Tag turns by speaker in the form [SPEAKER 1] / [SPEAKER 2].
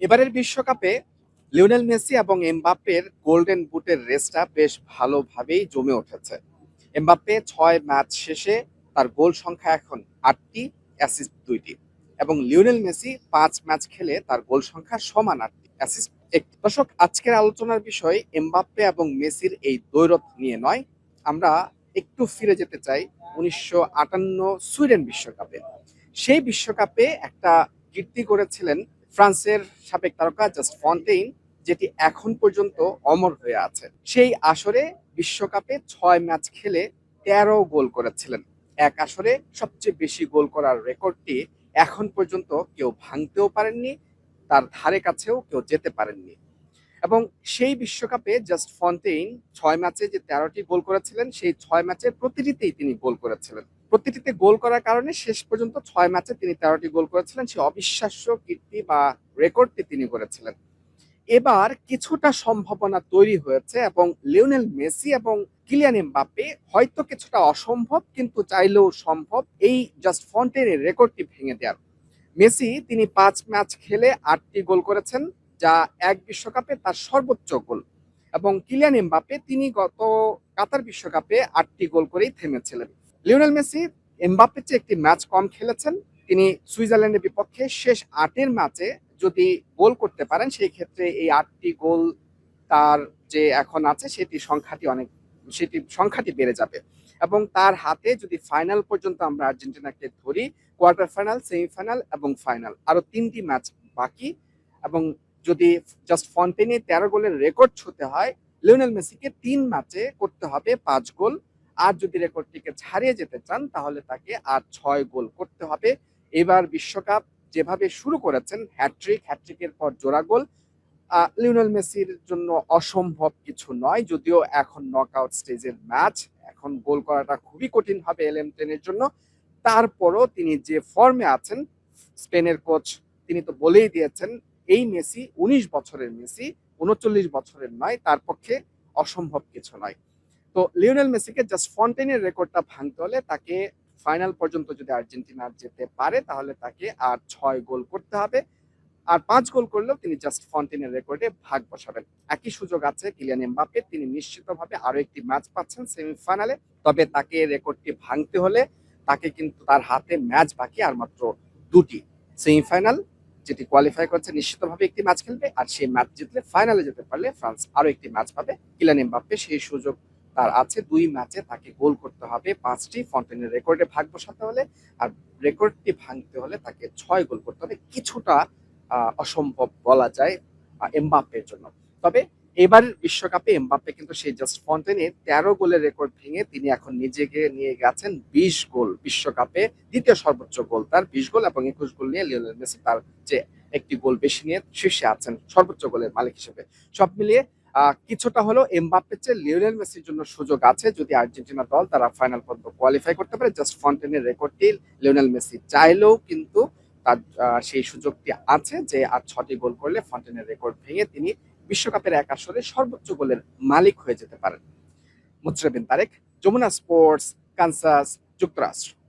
[SPEAKER 1] এবারের বিশ্বকাপে Lionel Messi এবং এমবাপ্পের গোল্ডেন বুটের রেসটা বেশ ভালোভাবেই জমে উঠেছে। এমবাপ্পে ৬ ম্যাচ শেষে তার গোল সংখ্যা এখন ৮টি, অ্যাসিস্ট ২টি, এবং লিওনেল মেসি ৫ ম্যাচ খেলে তার গোল সংখ্যা সমান ৮টি, অ্যাসিস্ট ১টি। দর্শক, আজকের আলোচনার বিষয় এমবাপ্পে এবং মেসির এই দ্বৈরথ নিয়ে নয়, আমরা একটু ফিরে যেতে চাই ১৯৫৮ সুইডেন বিশ্বকাপে। সেই বিশ্বকাপে একটা কীর্তি করেছিলেন ফ্রান্সের সাবেক তারকা জাস্ট ফন্টেইন, যেটি এখন পর্যন্ত অমর হয়ে আছে। সেই আসরে বিশ্বকাপে ৬ ম্যাচ খেলে ১৩ গোল করেছিলেন। এক আসরে সবচেয়ে বেশি গোল করার রেকর্ডটি এখন পর্যন্ত কেউ ভাঙতেও পারেননি, তার ধারে কাছেও কেউ যেতে পারেননি। এবং সেই বিশ্বকাপে জাস্ট ফন্টেইন ৬ ম্যাচে যে ১৩টি গোল করেছিলেন, সেই ৬ ম্যাচের প্রতিটিতেই তিনি গোল করেছিলেন। প্রতিটিতে গোল করার কারণে শেষ পর্যন্ত ৬ ম্যাচে তিনি ১৩টি গোল করেছিলেন। সেই অবিশ্বাস্য কীর্তি বা রেকর্ডটি তিনি করেছিলেন। এবার কিছুটা সম্ভাবনা তৈরি হয়েছে এবং লিওনেল মেসি এবং কিলিয়ান এমবাপ্পে হয়তো কিছুটা অসম্ভব, কিন্তু চাইলেও সম্ভব এই জাস্ট ফন্টেইনের রেকর্ডটি ভেঙে দেওয়ার। মেসি তিনি ৫ ম্যাচ খেলে ৮টি গোল করেছেন, যা এক বিশ্বকাপে তার সর্বোচ্চ গোল। এবং কিলিয়ান এমবাপ্পে তিনি গত কাতার বিশ্বকাপে ৮টি গোল করেই থেমেছিলেন। লিওনেল মেসি এমবাপ্পের চেয়ে একটি ম্যাচ কম খেলেছেন। তিনি সুইজারল্যান্ডের বিপক্ষে শেষ ৮-এর ম্যাচে যদি গোল করতে পারেন, সেই ক্ষেত্রে এই ৮টি গোল তার যে এখন আছে সেটি সংখ্যাটি বেড়ে যাবে। এবং তার হাতে যদি ফাইনাল পর্যন্ত আমরা আর্জেন্টিনাকে ধরি, কোয়ার্টার ফাইনাল, সেমিফাইনাল এবং ফাইনাল, আরো ৩টি ম্যাচ বাকি। এবং যদি জাস্ট ফন্টেইনে ১৩ গোলের রেকর্ড ছুঁতে হয়, লিওনেল মেসিকে ৩ ম্যাচে করতে হবে ৫ গোল। আর যদি রেকর্ডটিকে ছাড়িয়ে যেতে চান, তাহলে তাকে আর ৬ গোল করতে হবে। এবার বিশ্বকাপ যেভাবে শুরু করেছেন, হ্যাটট্রিকের পর জোড়া গোল, লিওনেল মেসির জন্য অসম্ভব কিছু নয়। যদিও এখন নকআউট স্টেজের ম্যাচ, এখন গোল করাটা খুবই কঠিন হবে এলএম10 এর জন্য। তারপরও তিনি যে ফর্মে আছেন, স্পেনের কোচ তিনি তো বলেই দিয়েছেন এই মেসি ১৯ বছরের মেসি, ৩৯ বছরের নয়, তার পক্ষে অসম্ভব কিছু নয়। তো লিওনেল মেসিকে জাস্ট ফন্টেইনের রেকর্ডটা ভাঙতে হলে তাকে ফাইনাল পর্যন্ত যদি আর্জেন্টিনা যেতে পারে, তাহলে তাকে আর ৬ গোল করতে হবে। আর ৫ গোল করলেও তিনি জাস্ট ফন্টেইনের রেকর্ডে ভাগ বসাবেন। একই সুযোগ আছে কিলিয়ান এমবাপ্পে, তিনি নিশ্চিতভাবে আরো একটি ম্যাচ পাচ্ছেন সেমিফাইনালে। তবে তাকে রেকর্ডটি ভাঙতে হলে তাকে কিন্তু তার হাতে ম্যাচ বাকি আর মাত্র ২টি। সেমিফাইনাল যেটি কোয়ালিফাই করছে, নিশ্চিতভাবে একটি ম্যাচ খেলবে, আর সেই ম্যাচ জিতলে ফাইনালে যেতে পারলে ফ্রান্স আরো একটি ম্যাচ পাবে। কিলিয়ান এমবাপ্পে সেই সুযোগ তার আছে, ২ ম্যাচে তাকে গোল করতে হবে ৫টি, ফন্টেইনের রেকর্ডে ভাগ বসাতে হলে। আর রেকর্ডটি ভাঙতে হলে তাকে ৬ গোল করতে হবে। কিছুটা অসম্ভব বলা যায় এমবাপ্পের জন্য। তবে এবার বিশ্বকাপে এমবাপ্পে কিন্তু সেই জাস্ট ফন্টেইনের ১৩ গোলের রেকর্ড ভেঙে তিনি এখন নিজেকে নিয়ে গেছেন ২০ গোল। বিশ্বকাপে দ্বিতীয় সর্বোচ্চ গোল তার ২০ গোল, এবং ২১ গোল নিয়ে লিওনেল মেসি তার যে একটি গোল বেশি নিয়ে শীর্ষে আছেন সর্বোচ্চ গোলের মালিক হিসেবে। সব মিলিয়ে কিছুটা হলেও এমবাপ্পের চেয়ে লিওনেল মেসির জন্য সুযোগ আছে, যদি আর্জেন্টিনা দল তারা ফাইনাল পর্যন্ত কোয়ালিফাই করতে পারে। জাস্ট ফন্টেইনের রেকর্ডটি লিওনেল মেসি চাইলেও কিন্তু তার সেই সুযোগটি আছে যে আর ৬টি গোল করলে ফন্টেইনের রেকর্ড ভেঙে তিনি বিশ্বকাপের এক আসরে সর্বোচ্চ গোলের মালিক হয়ে যেতে পারেন। মুচরে বিন তারেক, যমুনা স্পোর্টস, কানসাস, যুক্তরাষ্ট্র।